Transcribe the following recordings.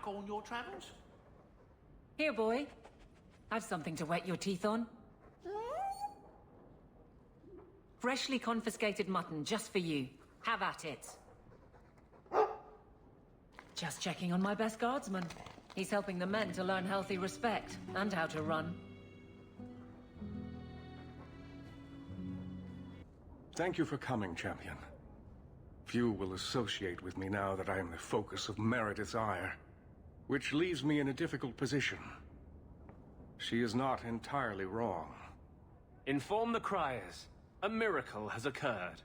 luck on your travels? Here, boy. I've something to wet your teeth on. Freshly confiscated mutton just for you. Have at it. Just checking on my best guardsman. He's helping the men to learn healthy respect and how to run. Thank you for coming, champion. Few will associate with me now that I am the focus of Meredith's ire, which leaves me in a difficult position. She is not entirely wrong. Inform the criers. A miracle has occurred.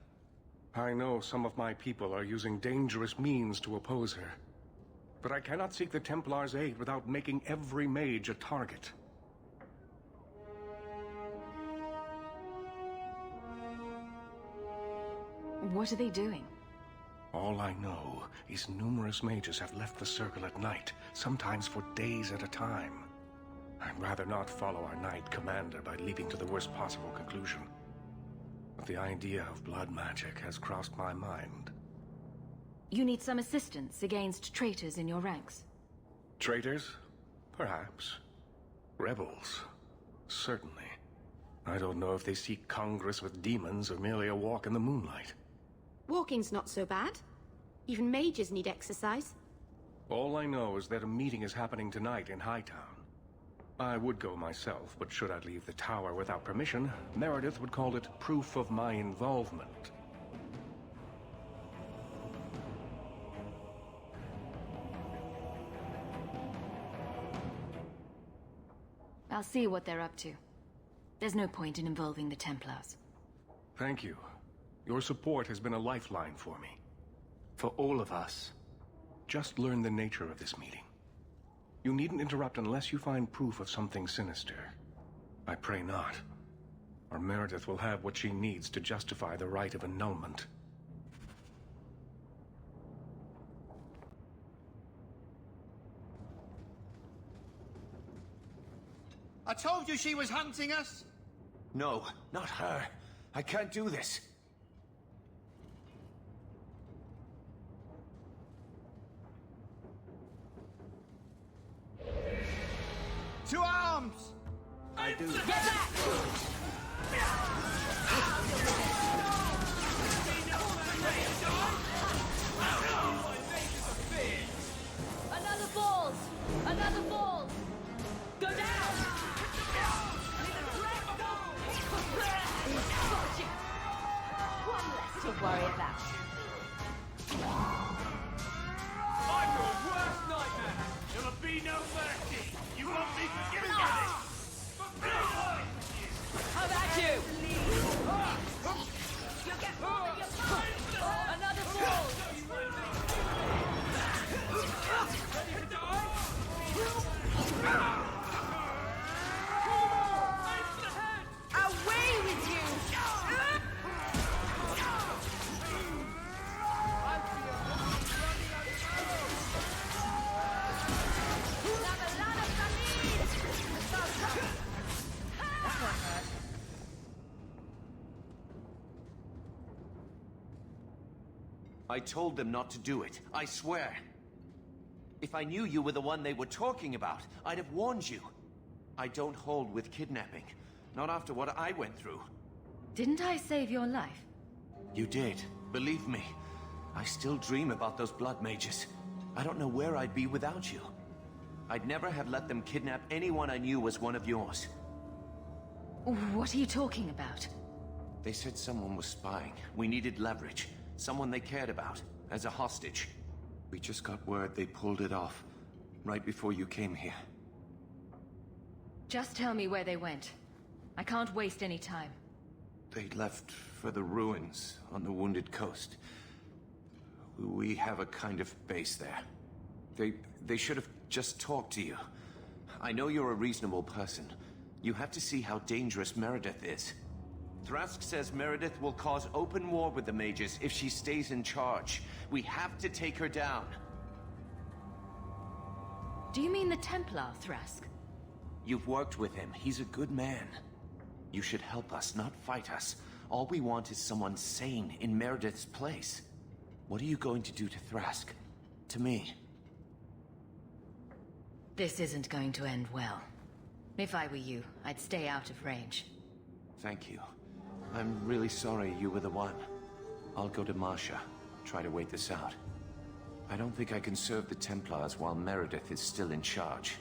I know some of my people are using dangerous means to oppose her. But I cannot seek the Templar's aid without making every mage a target. What are they doing? All I know is numerous mages have left the circle at night, sometimes for days at a time. I'd rather not follow our knight commander by leaping to the worst possible conclusion. But the idea of blood magic has crossed my mind. You need some assistance against traitors in your ranks. Traitors? Perhaps. Rebels? Certainly. I don't know if they seek congress with demons or merely a walk in the moonlight. Walking's not so bad. Even mages need exercise. All I know is that a meeting is happening tonight in Hightown. I would go myself, but should I leave the tower without permission, Meredith would call it proof of my involvement. I'll see what they're up to. There's no point in involving the Templars. Thank you. Your support has been a lifeline for me. For all of us. Just learn the nature of this meeting. You needn't interrupt unless you find proof of something sinister. I pray not. Or Meredith will have what she needs to justify the right of annulment. I told you she was hunting us! No, not her. I can't do this. To arms! I do. Get back! Another balls! Another balls! Go down! One less to worry about. I'm your worst nightmare! There'll be no mercy! You won't be forgiven for this! How about you? You get more than your fight! Another ball! Ready to die? Away with you! I told them not to do it, I swear. If I knew you were the one they were talking about, I'd have warned you. I don't hold with kidnapping. Not after what I went through. Didn't I save your life? You did. Believe me. I still dream about those blood mages. I don't know where I'd be without you. I'd never have let them kidnap anyone I knew was one of yours. What are you talking about? They said someone was spying. We needed leverage. Someone they cared about. As a hostage. We just got word they pulled it off. Right before you came here. Just tell me where they went. I can't waste any time. They left for the ruins on the Wounded Coast. We have a kind of base there. They should have just talked to you. I know you're a reasonable person. You have to see how dangerous Meredith is. Thrask says Meredith will cause open war with the mages if she stays in charge. We have to take her down. Do you mean the Templar, Thrask? You've worked with him. He's a good man. You should help us, not fight us. All we want is someone sane in Meredith's place. What are you going to do to Thrask? To me? This isn't going to end well. If I were you, I'd stay out of range. Thank you. I'm really sorry you were the one. I'll go to Marsha, try to wait this out. I don't think I can serve the Templars while Meredith is still in charge.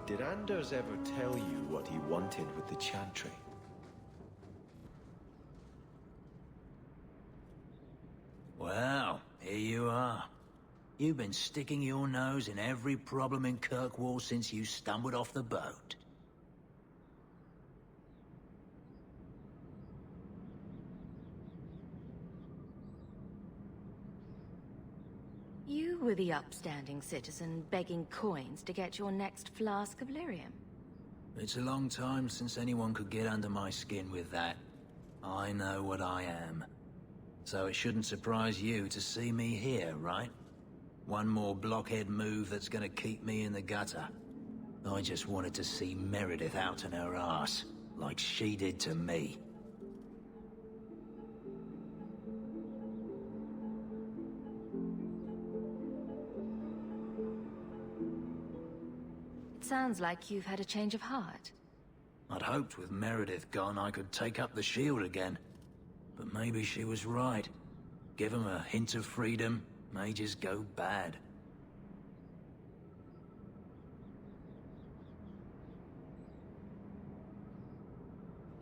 Did Anders ever tell you what he wanted with the Chantry? Well, here you are. You've been sticking your nose in every problem in Kirkwall since you stumbled off the boat. You were the upstanding citizen begging coins to get your next flask of lyrium. It's a long time since anyone could get under my skin with that. I know what I am. So it shouldn't surprise you to see me here, right? One more blockhead move that's gonna keep me in the gutter. I just wanted to see Meredith out on her ass, like she did to me. It sounds like you've had a change of heart. I'd hoped with Meredith gone I could take up the shield again. But maybe she was right. Give 'em a hint of freedom, mages go bad.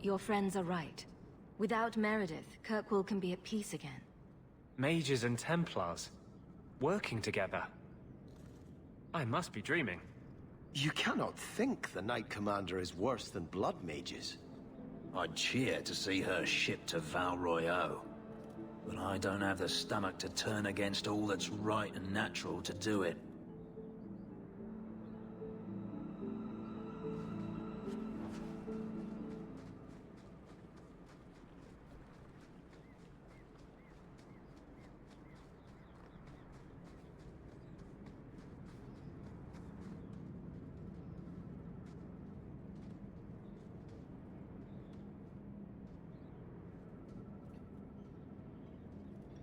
Your friends are right. Without Meredith, Kirkwall can be at peace again. Mages and Templars. Working together. I must be dreaming. You cannot think the Knight Commander is worse than blood mages. I'd cheer to see her shipped to Val Royeaux. But I don't have the stomach to turn against all that's right and natural to do it.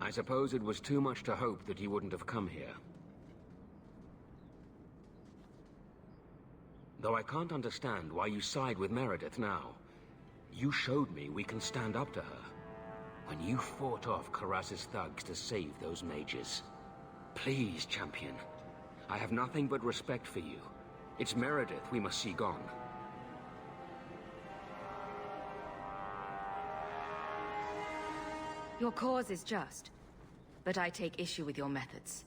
I suppose it was too much to hope that he wouldn't have come here. Though I can't understand why you side with Meredith now. You showed me we can stand up to her. When you fought off Karas's thugs to save those mages. Please, champion. I have nothing but respect for you. It's Meredith we must see gone. Your cause is just, but I take issue with your methods.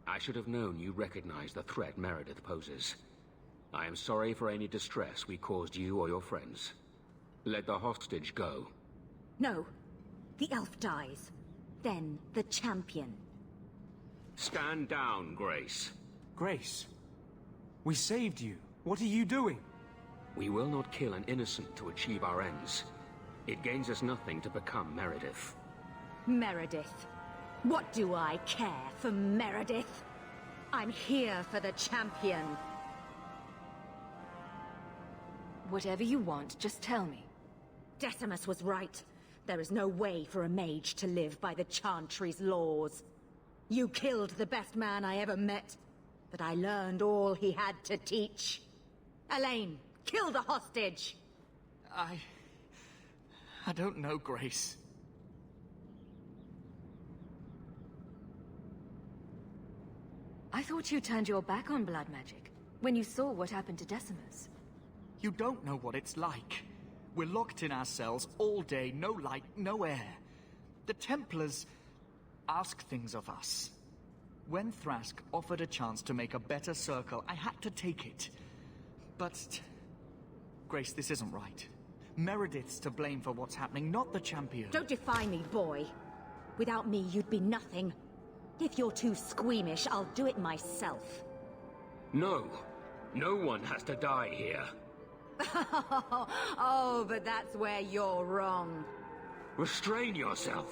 I should have known you recognized the threat Meredith poses. I am sorry for any distress we caused you or your friends. Let the hostage go. No. The elf dies. Then the champion. Stand down, Grace. Grace, we saved you. What are you doing? We will not kill an innocent to achieve our ends. It gains us nothing to become Meredith. Meredith. What do I care for Meredith? I'm here for the champion. Whatever you want, just tell me. Decimus was right. There is no way for a mage to live by the Chantry's laws. You killed the best man I ever met, but I learned all he had to teach. Elaine, kill the hostage! I don't know, Grace. I thought you turned your back on blood magic when you saw what happened to Decimus. You don't know what it's like. We're locked in our cells all day, no light, no air. The Templars ask things of us. When Thrask offered a chance to make a better circle, I had to take it. But... Grace, this isn't right. Meredith's to blame for what's happening, not the champion. Don't defy me, boy. Without me, you'd be nothing. If you're too squeamish, I'll do it myself. No. No one has to die here. Oh, but that's where you're wrong. Restrain yourself.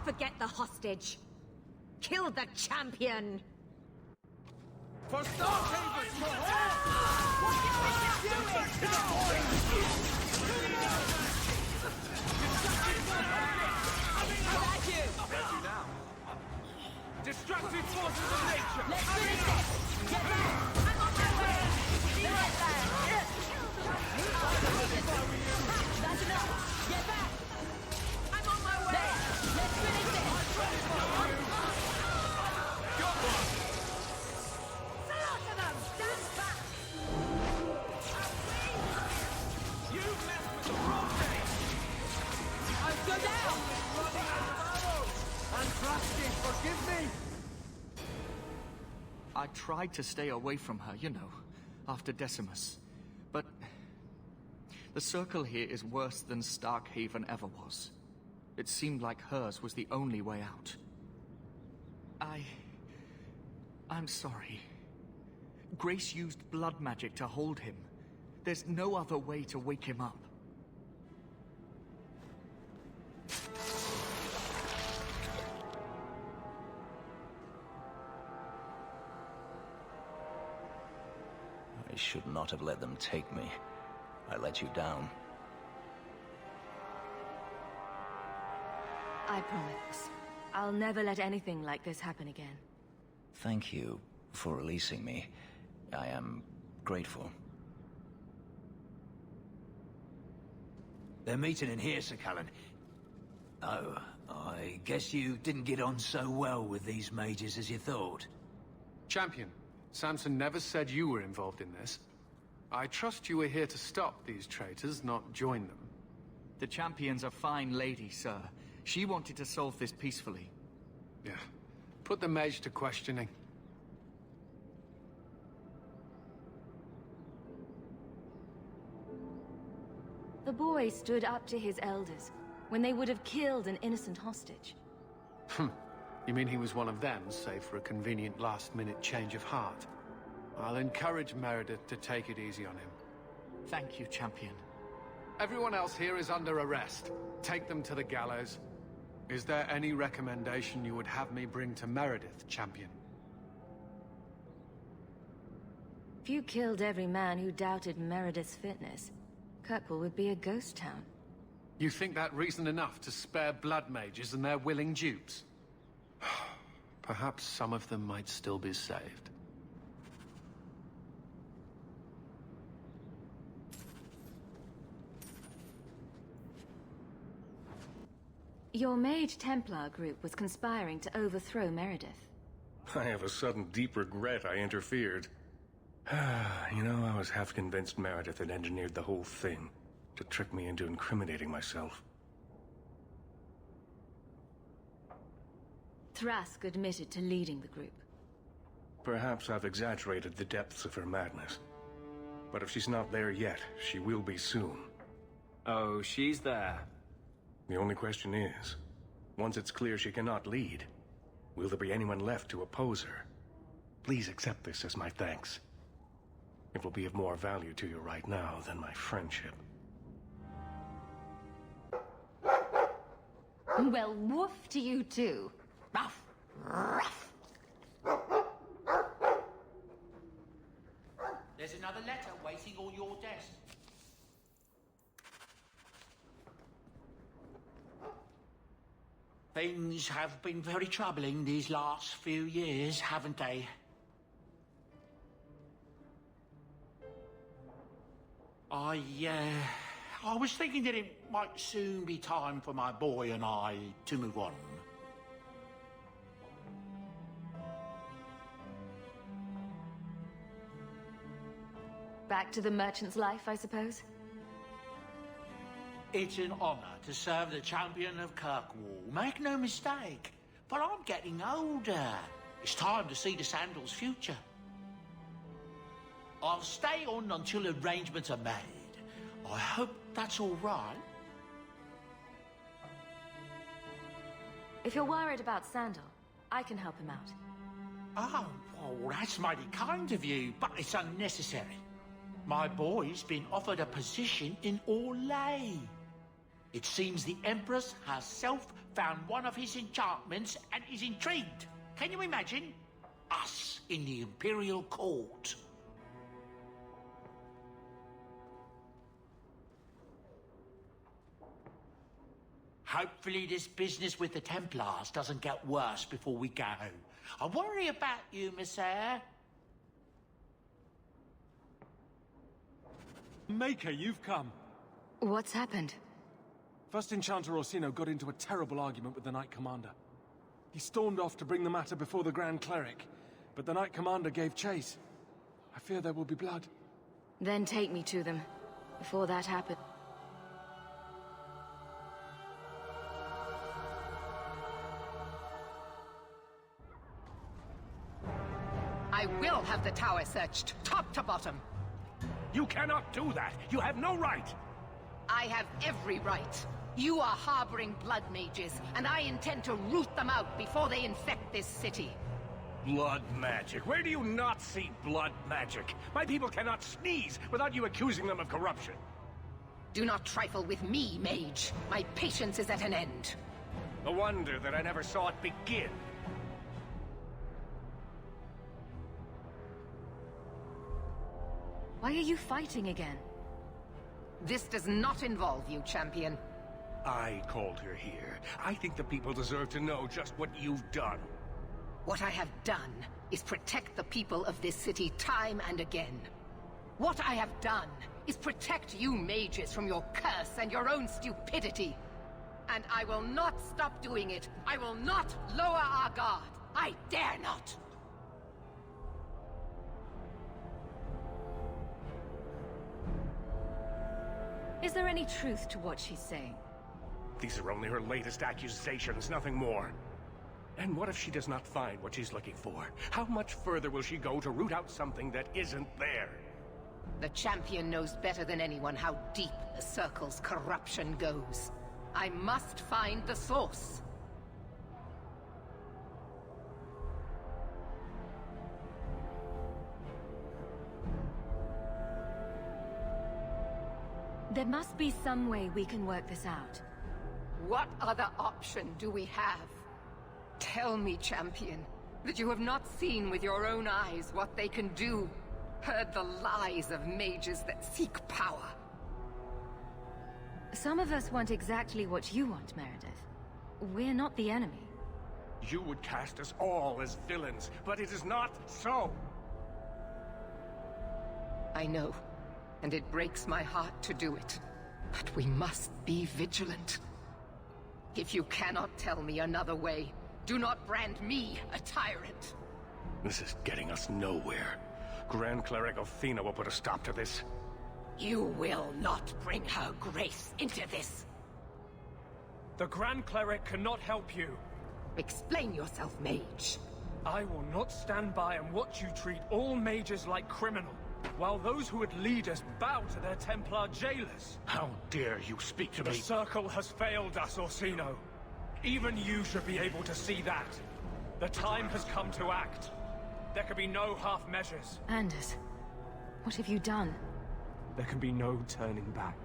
Forget the hostage. Kill the champion! For Starhaven! What do you think you're doing? Now. Destructive forces of nature! Let's finish this! Get back! I'm on my way! Be right back! That's enough! Get back! I'm on my way! Let's finish this! Slaughter them! Stand back! You messed with the wrong thing! Go down! And Trusty, forgive me! I tried to stay away from her, you know, after Decimus. But the Circle here is worse than Starkhaven ever was. It seemed like hers was the only way out. I'm sorry. Grace used blood magic to hold him. There's no other way to wake him up. I should not have let them take me. I let you down. I promise. I'll never let anything like this happen again. Thank you for releasing me. I am grateful. They're meeting in here, Sir Callan. Oh, I guess you didn't get on so well with these mages as you thought. Champion, Samson never said you were involved in this. I trust you were here to stop these traitors, not join them. The Champion's a fine lady, sir. She wanted to solve this peacefully. Yeah. Put the mage to questioning. The boy stood up to his elders when they would have killed an innocent hostage. You mean he was one of them, save for a convenient last-minute change of heart? I'll encourage Meredith to take it easy on him. Thank you, Champion. Everyone else here is under arrest. Take them to the gallows. Is there any recommendation you would have me bring to Meredith, Champion? If you killed every man who doubted Meredith's fitness, Kirkwall would be a ghost town. You think that reason enough to spare blood mages and their willing dupes? Perhaps some of them might still be saved. Your Mage Templar group was conspiring to overthrow Meredith. I have a sudden deep regret I interfered. You know, I was half convinced Meredith had engineered the whole thing to trick me into incriminating myself. Thrask admitted to leading the group. Perhaps I've exaggerated the depths of her madness. But if she's not there yet, she will be soon. Oh, she's there. The only question is, once it's clear she cannot lead, will there be anyone left to oppose her? Please accept this as my thanks. It will be of more value to you right now than my friendship. Well, woof to you too. Ruff! Ruff! There's another letter waiting on your desk. Things have been very troubling these last few years, haven't they? I was thinking that it might soon be time for my boy and I to move on. Back to the merchant's life, I suppose? It's an honor to serve the champion of Kirkwall, make no mistake. But I'm getting older. It's time to see the Sandal's future. I'll stay on until arrangements are made. I hope that's all right. If you're worried about Sandal, I can help him out. Oh, well, that's mighty kind of you, but it's unnecessary. My boy's been offered a position in Orlais. It seems the Empress herself found one of his enchantments and is intrigued. Can you imagine? Us in the Imperial Court. Hopefully this business with the Templars doesn't get worse before we go. I worry about you, Messiah. Maker, you've come. What's happened? First Enchanter Orsino got into a terrible argument with the Knight Commander. He stormed off to bring the matter before the Grand Cleric, but the Knight Commander gave chase. I fear there will be blood. Then take me to them, before that happens. I will have the tower searched, top to bottom. You cannot do that! You have no right! I have every right. You are harboring blood mages, and I intend to root them out before they infect this city. Blood magic? Where do you not see blood magic? My people cannot sneeze without you accusing them of corruption. Do not trifle with me, mage. My patience is at an end. A wonder that I never saw it begin. Why are you fighting again? This does not involve you, champion. I called her here. I think the people deserve to know just what you've done. What I have done is protect the people of this city time and again. What I have done is protect you mages from your curse and your own stupidity. And I will not stop doing it. I will not lower our guard. I dare not. Is there any truth to what she's saying? These are only her latest accusations, nothing more. And what if she does not find what she's looking for? How much further will she go to root out something that isn't there? The champion knows better than anyone how deep the Circle's corruption goes. I must find the source. There must be some way we can work this out. What other option do we have? Tell me, champion, that you have not seen with your own eyes what they can do, heard the lies of mages that seek power. Some of us want exactly what you want, Meredith. We're not the enemy. You would cast us all as villains, but it is not so! I know, and it breaks my heart to do it. But we must be vigilant. If you cannot tell me another way, do not brand me a tyrant. This is getting us nowhere. Grand Cleric Athena will put a stop to this. You will not bring her grace into this. The Grand Cleric cannot help you. Explain yourself, mage. I will not stand by and watch you treat all mages like criminals, while those who would lead us bow to their Templar jailers. How dare you speak to me? The Circle has failed us, Orsino. Even you should be able to see that. The time has come to act. There can be no half measures. Anders, what have you done? There can be no turning back.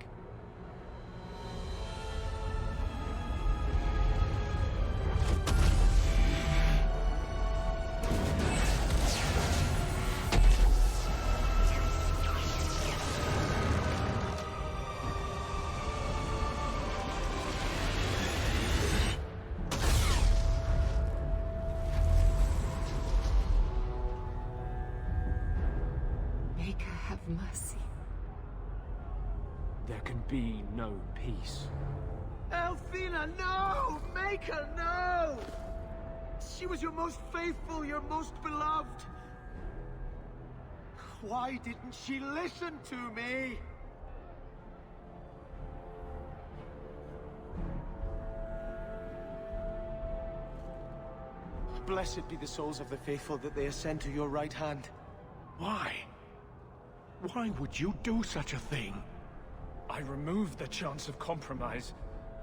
Mercy. There can be no peace. Athena, no! Make her, no! She was your most faithful, your most beloved. Why didn't she listen to me? Blessed be the souls of the faithful that they ascend to your right hand. Why? Why would you do such a thing? I removed the chance of compromise,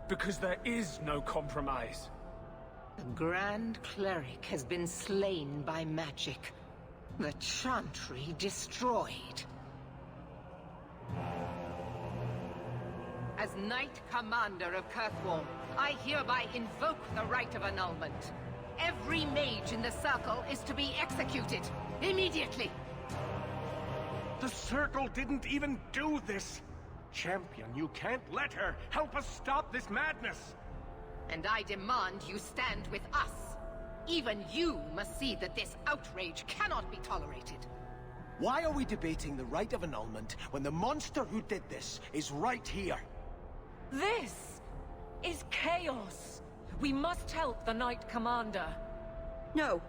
because there is no compromise. The Grand Cleric has been slain by magic. The Chantry destroyed. As Knight Commander of Kirkwall, I hereby invoke the right of annulment. Every mage in the Circle is to be executed. Immediately! The Circle didn't even do this! Champion, you can't let her! Help us stop this madness! And I demand you stand with us. Even you must see that this outrage cannot be tolerated. Why are we debating the right of annulment when the monster who did this is right here? This is chaos. We must help the Knight Commander. No,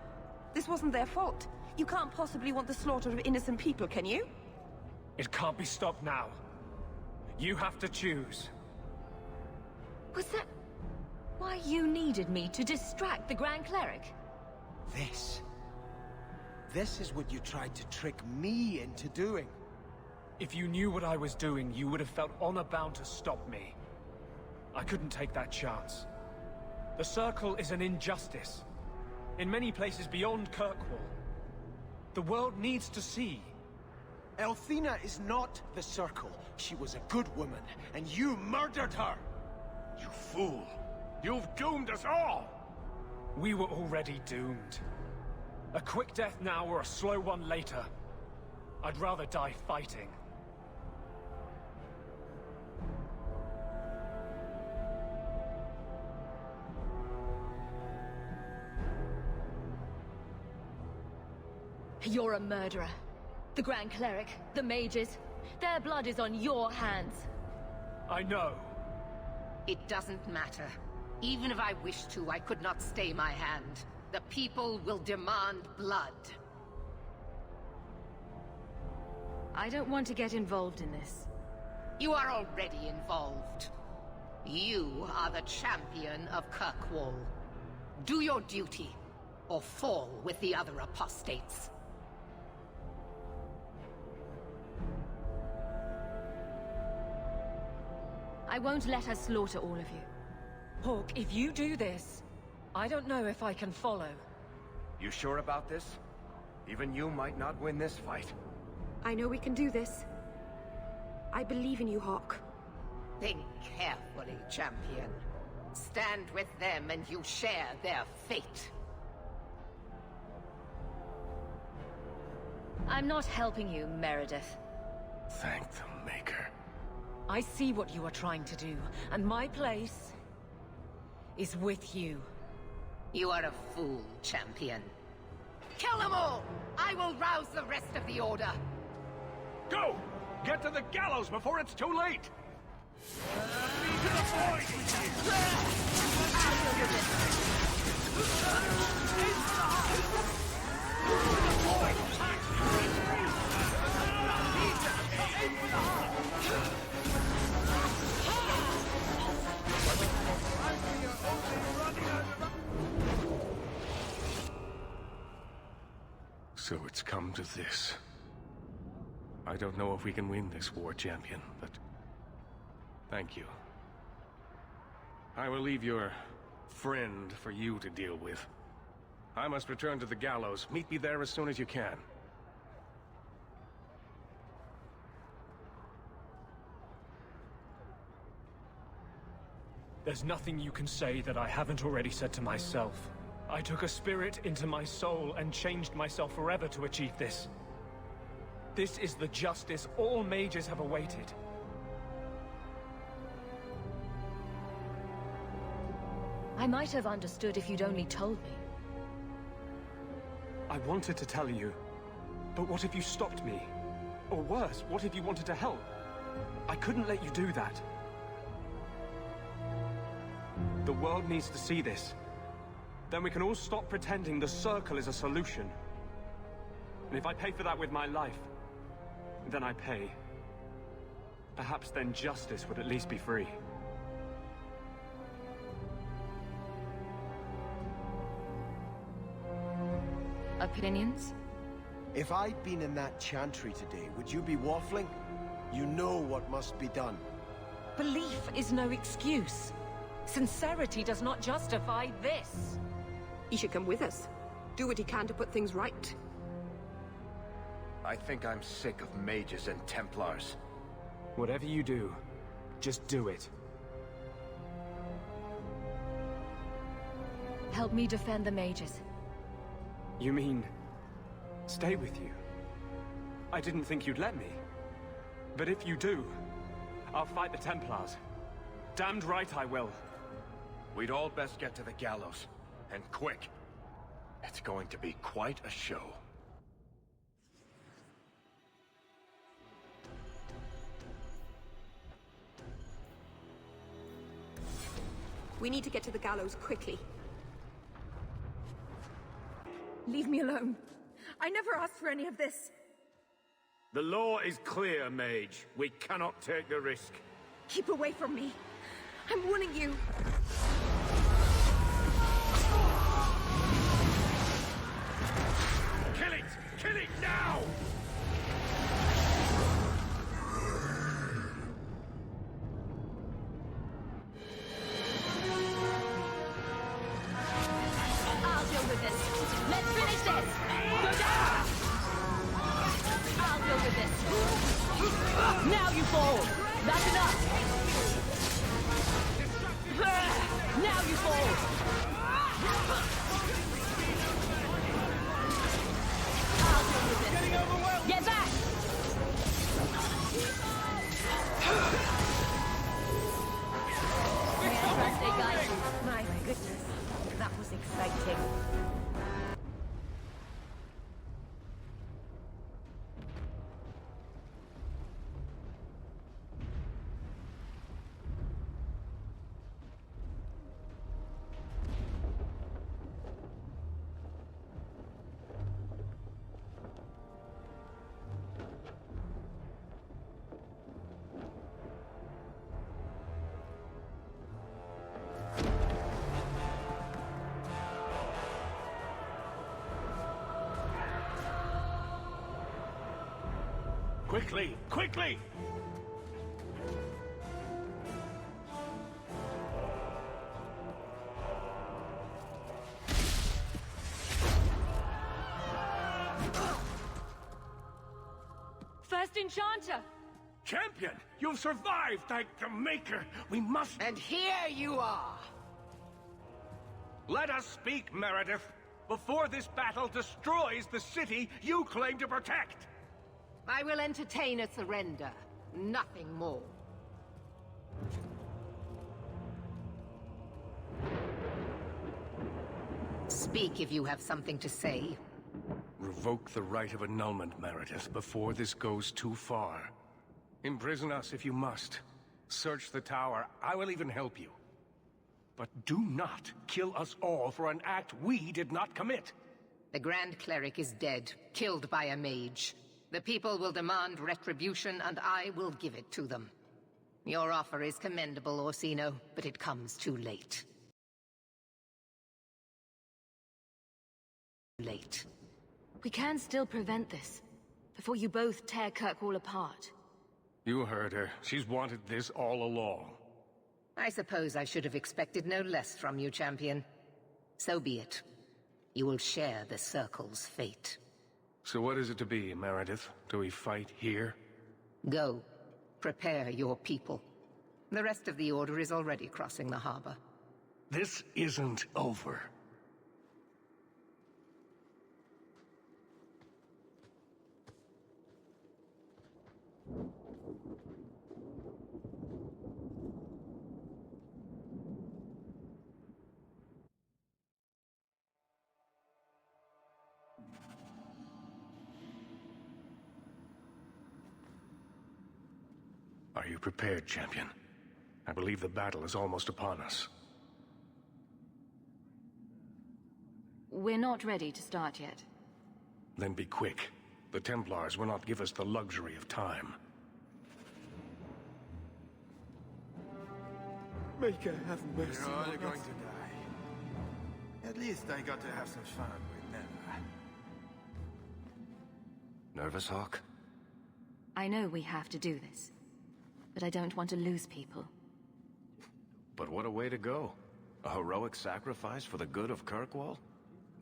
this wasn't their fault. You can't possibly want the slaughter of innocent people, can you? It can't be stopped now. You have to choose. Was that why you needed me to distract the Grand Cleric? This is what you tried to trick me into doing. If you knew what I was doing, you would have felt honor-bound to stop me. I couldn't take that chance. The Circle is an injustice. In many places beyond Kirkwall. The world needs to see. Elthina is not the Circle. She was a good woman, and you murdered her! You fool! You've doomed us all! We were already doomed. A quick death now or a slow one later. I'd rather die fighting. You're a murderer. The Grand Cleric, the mages, their blood is on your hands. I know. It doesn't matter. Even if I wished to, I could not stay my hand. The people will demand blood. I don't want to get involved in this. You are already involved. You are the champion of Kirkwall. Do your duty, or fall with the other apostates. I won't let her slaughter all of you. Hawk, if you do this, I don't know if I can follow. You sure about this? Even you might not win this fight. I know we can do this. I believe in you, Hawk. Think carefully, champion. Stand with them and you share their fate. I'm not helping you, Meredith. Thank the Maker. I see what you are trying to do, and my place is with you. You are a fool, champion. Kill them all! I will rouse the rest of the Order. Go! Get to the gallows before it's too late! So it's come to this. I don't know if we can win this war, champion, but thank you. I will leave your friend for you to deal with. I must return to the gallows. Meet me there as soon as you can. There's nothing you can say that I haven't already said to myself. I took a spirit into my soul and changed myself forever to achieve this. This is the justice all mages have awaited. I might have understood if you'd only told me. I wanted to tell you, but what if you stopped me? Or worse, what if you wanted to help? I couldn't let you do that. The world needs to see this. Then we can all stop pretending the Circle is a solution. And if I pay for that with my life, then I pay. Perhaps then justice would at least be free. Opinions? If I'd been in that chantry today, would you be waffling? You know what must be done. Belief is no excuse. Sincerity does not justify this. He should come with us. Do what he can to put things right. I think I'm sick of mages and Templars. Whatever you do, just do it. Help me defend the mages. You mean... stay with you? I didn't think you'd let me. But if you do, I'll fight the Templars. Damned right I will. We'd all best get to the gallows. And quick. It's going to be quite a show. We need to get to the gallows quickly. Leave me alone. I never asked for any of this. The law is clear, mage. We cannot take the risk. Keep away from me. I'm warning you. Kill it! Kill it now! I'll deal with this. Let's finish this. Go down! I'll deal with this. Now you fall. That's enough. Now you fall. I'll deal with this. Get back! My goodness, that was exciting. Quickly! Quickly! First Enchanter! Champion! You've survived, thank the Maker! We must... And here you are! Let us speak, Meredith! Before this battle destroys the city you claim to protect! I will entertain a surrender. Nothing more. Speak if you have something to say. Revoke the right of annulment, Meredith, before this goes too far. Imprison us if you must. Search the tower. I will even help you. But do not kill us all for an act we did not commit. The Grand Cleric is dead, killed by a mage. The people will demand retribution, and I will give it to them. Your offer is commendable, Orsino, but it comes too late. Late. We can still prevent this, before you both tear Kirkwall apart. You heard her. She's wanted this all along. I suppose I should have expected no less from you, champion. So be it. You will share the Circle's fate. So what is it to be, Meredith? Do we fight here? Go. Prepare your people. The rest of the Order is already crossing the harbor. This isn't over. Are you prepared, champion? I believe the battle is almost upon us. We're not ready to start yet. Then be quick. The Templars will not give us the luxury of time. Maker, have mercy You're all on going us. to die. At least I got to have some fun with Never. Nervous, Hawk? I know we have to do this, but I don't want to lose people. But what a way to go. A heroic sacrifice for the good of Kirkwall?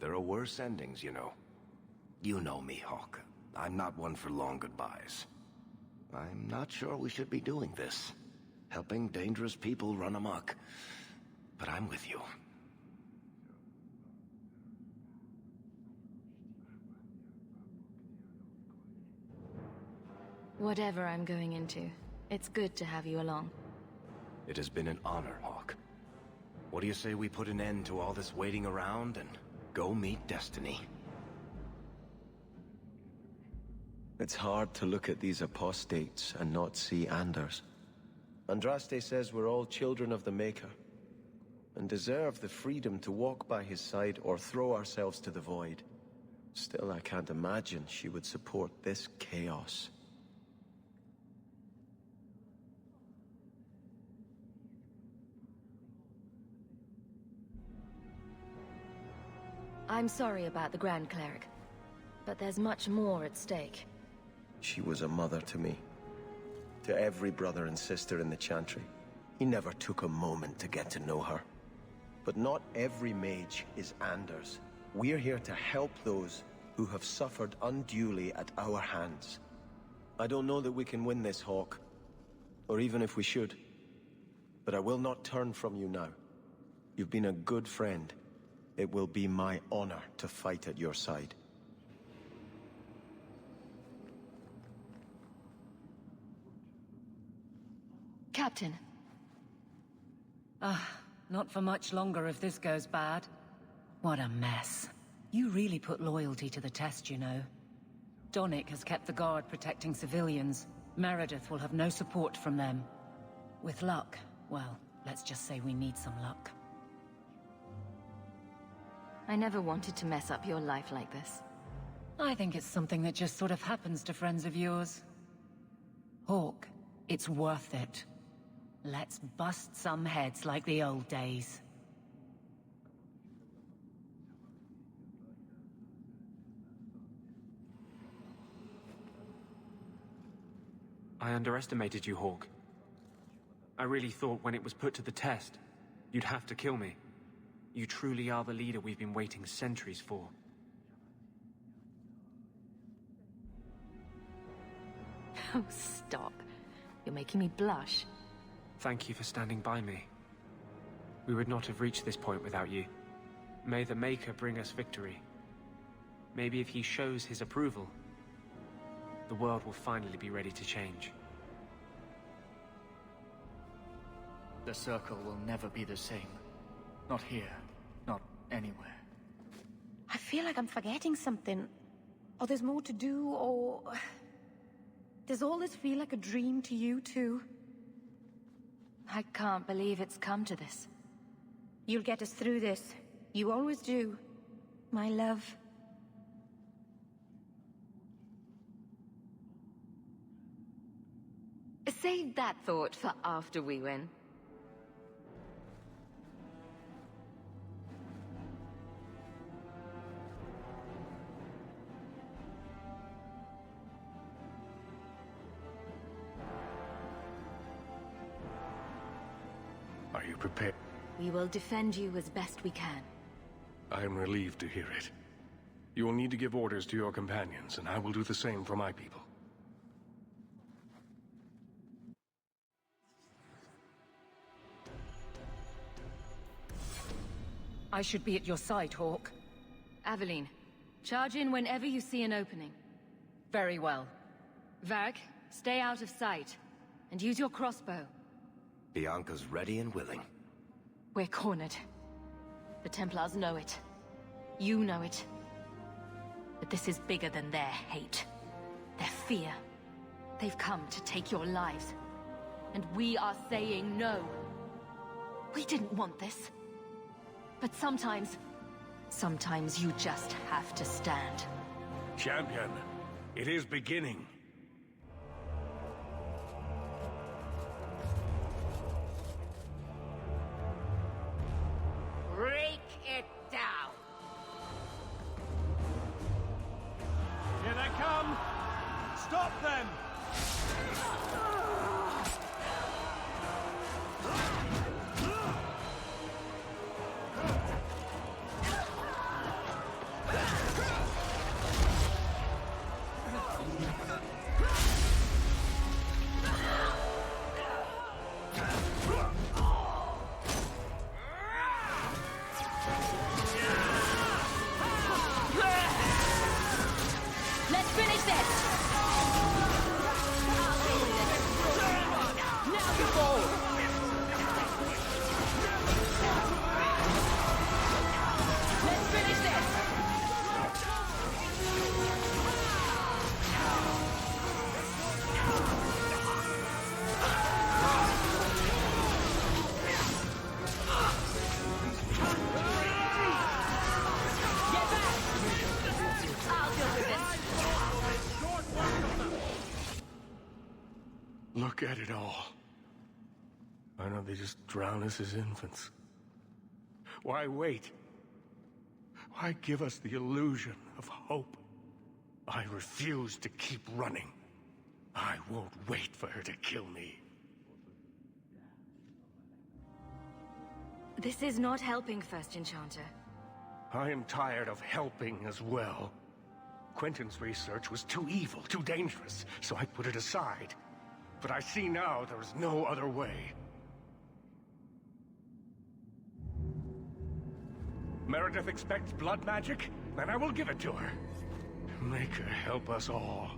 There are worse endings, you know. You know me, Hawk. I'm not one for long goodbyes. I'm not sure we should be doing this. Helping dangerous people run amok. But I'm with you. Whatever I'm going into, it's good to have you along. It has been an honor, Hawk. What do you say we put an end to all this waiting around and go meet Destiny? It's hard to look at these apostates and not see Anders. Andraste says we're all children of the Maker, and deserve the freedom to walk by his side or throw ourselves to the void. Still, I can't imagine she would support this chaos. I'm sorry about the Grand Cleric, but there's much more at stake. She was a mother to me. To every brother and sister in the Chantry. He never took a moment to get to know her. But not every mage is Anders. We're here to help those who have suffered unduly at our hands. I don't know that we can win this, Hawk. Or even if we should. But I will not turn from you now. You've been a good friend. It will be my honor to fight at your side. Captain. Not for much longer if this goes bad. What a mess. You really put loyalty to the test, you know. Donnic has kept the guard protecting civilians. Meredith will have no support from them. With luck, well, let's just say we need some luck. I never wanted to mess up your life like this. I think it's something that just sort of happens to friends of yours. Hawk, it's worth it. Let's bust some heads like the old days. I underestimated you, Hawk. I really thought when it was put to the test, you'd have to kill me. You truly are the leader we've been waiting centuries for. Oh, stop. You're making me blush. Thank you for standing by me. We would not have reached this point without you. May the Maker bring us victory. Maybe if he shows his approval, the world will finally be ready to change. The Circle will never be the same. Not here. Not anywhere. I feel like I'm forgetting something. Or there's more to do, or... Does all this feel like a dream to you, too? I can't believe it's come to this. You'll get us through this. You always do. My love. Save that thought for after we win. Are you prepared? We will defend you as best we can. I am relieved to hear it. You will need to give orders to your companions, and I will do the same for my people. I should be at your side, Hawk. Aveline, charge in whenever you see an opening. Very well. Varric, stay out of sight, and use your crossbow. Bianca's ready and willing. We're cornered. The Templars know it. You know it. But this is bigger than their hate. Their fear. They've come to take your lives. And we are saying no. We didn't want this. But sometimes you just have to stand. Champion, it is beginning. Break it down! Here they come! Stop them! Let's finish this! Look at it all. Why don't they just drown us as infants? Why wait? Why give us the illusion of hope? I refuse to keep running. I won't wait for her to kill me. This is not helping, First Enchanter. I am tired of helping as well. Quentin's research was too evil, too dangerous, so I put it aside. But I see now there is no other way. Meredith expects blood magic? Then I will give it to her. Make her help us all.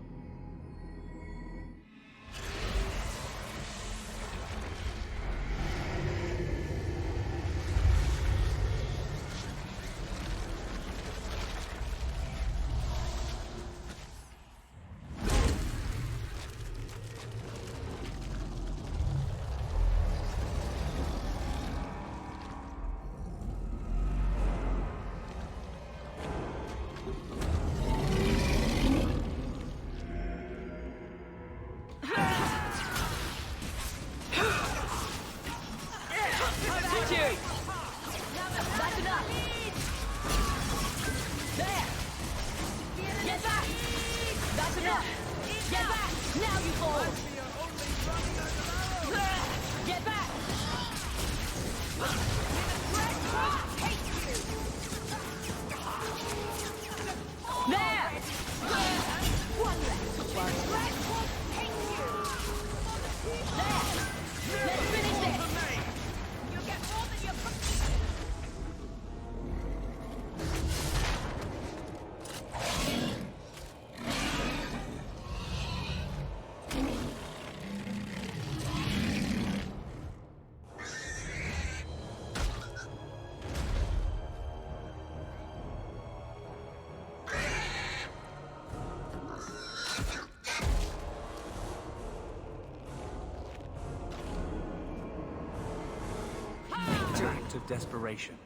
Of desperation.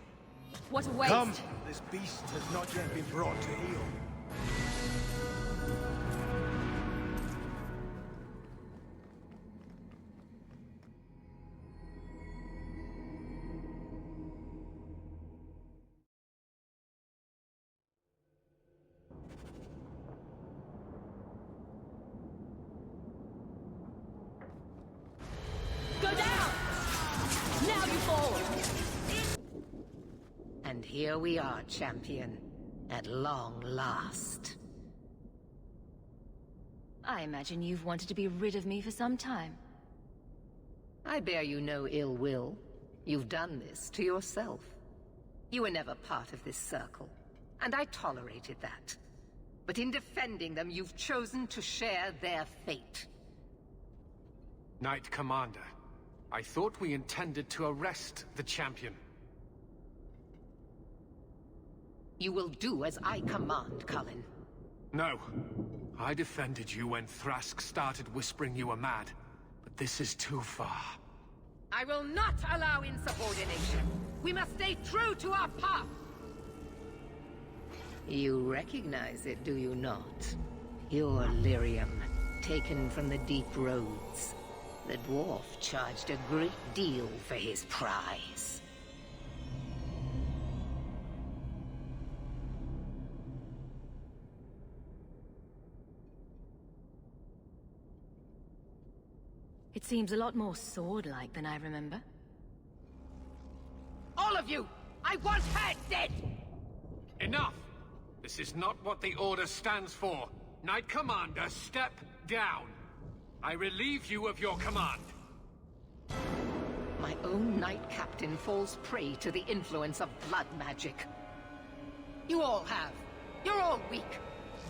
What a waste! Come! This beast has not yet been brought to heel. Go down! Now you fall! And here we are, champion. At long last. I imagine you've wanted to be rid of me for some time. I bear you no ill will. You've done this to yourself. You were never part of this circle, and I tolerated that. But in defending them, you've chosen to share their fate. Knight Commander, I thought we intended to arrest the champion. You will do as I command, Cullen. No. I defended you when Thrask started whispering you were mad. But this is too far. I will not allow insubordination. We must stay true to our path. You recognize it, do you not? Your lyrium, taken from the deep roads. The dwarf charged a great deal for his prize. It seems a lot more sword-like than I remember. All of you! I want her dead! Enough! This is not what the Order stands for. Knight Commander, step down. I relieve you of your command. My own Knight Captain falls prey to the influence of blood magic. You all have. You're all weak.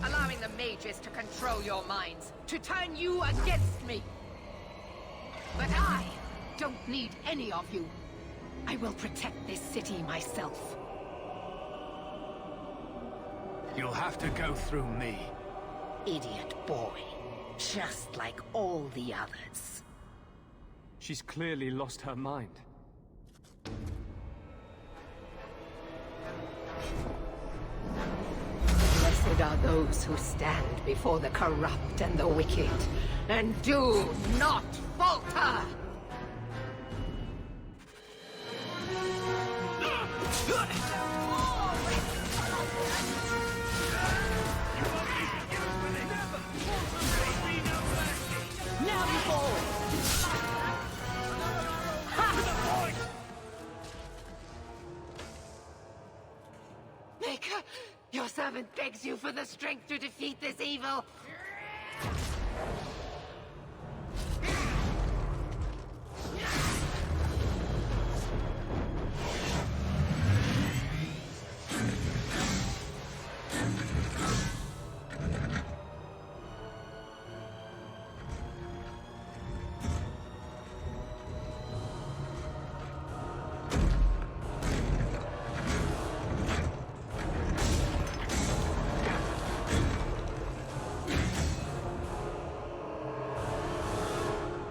Allowing the mages to control your minds, to turn you against me. But I don't need any of you. I will protect this city myself. You'll have to go through me. Idiot boy. Just like all the others. She's clearly lost her mind. The Blessed are those who stand before the corrupt and the wicked, and do not falter! Now you fall! Maker, your servant begs you for the strength to defeat this evil.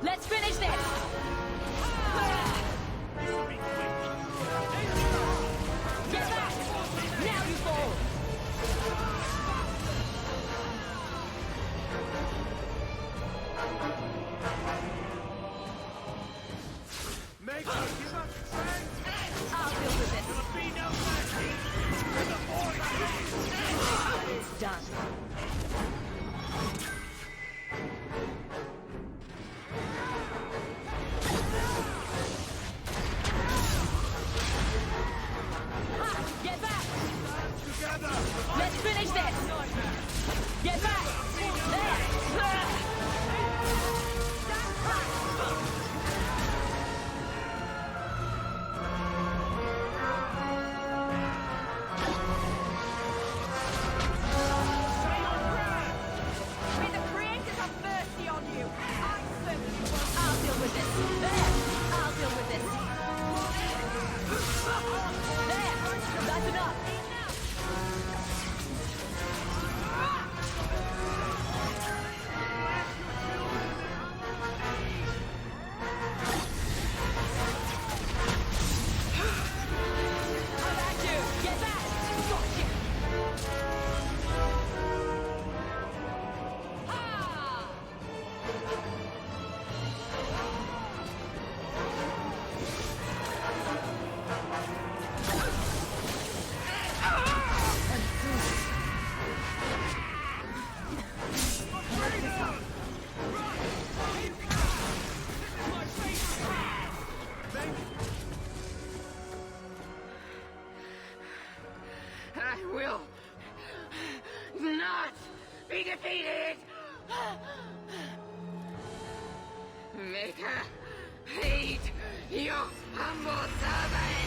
Let's finish this! Get back! Now you fall! Make her give us strength! I'll deal with this. There'll be no mercy! It's done. Get back! Together! Let's finish this! Get back! There! May the creators have mercy on you! I certainly won't. I'll deal with this. There! I'll deal with this. There! That's enough! Come at you! Get back! Gotcha! I will not be defeated! Maker, aid your humble servant!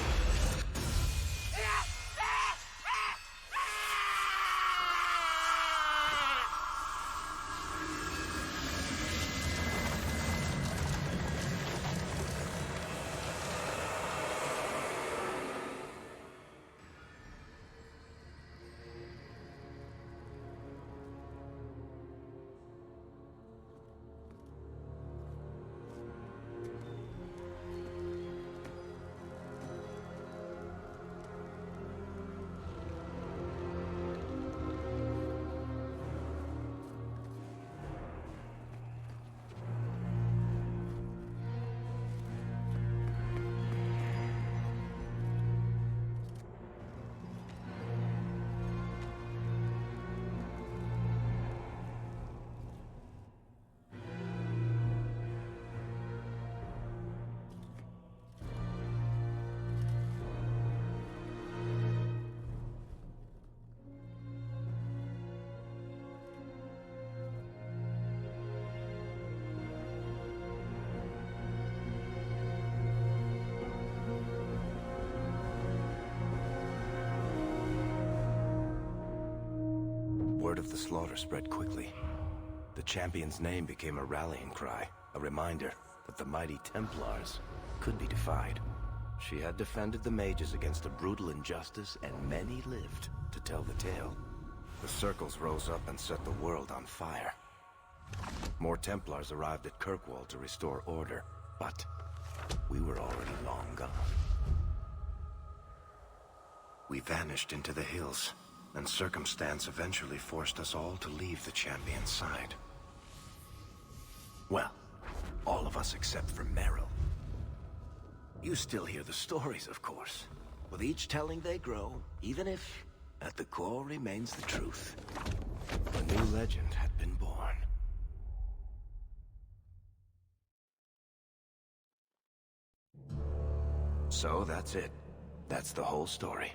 Word of the slaughter spread quickly. The champion's name became a rallying cry, a reminder that the mighty Templars could be defied. She had defended the mages against a brutal injustice, and many lived to tell the tale. The circles rose up and set the world on fire. More Templars arrived at Kirkwall to restore order, but we were already long gone. We vanished into the hills, and circumstance eventually forced us all to leave the Champion's side. Well, all of us except for Meryl. You still hear the stories, of course. With each telling they grow, even if, at the core, remains the truth. A new legend had been born. So that's it. That's the whole story.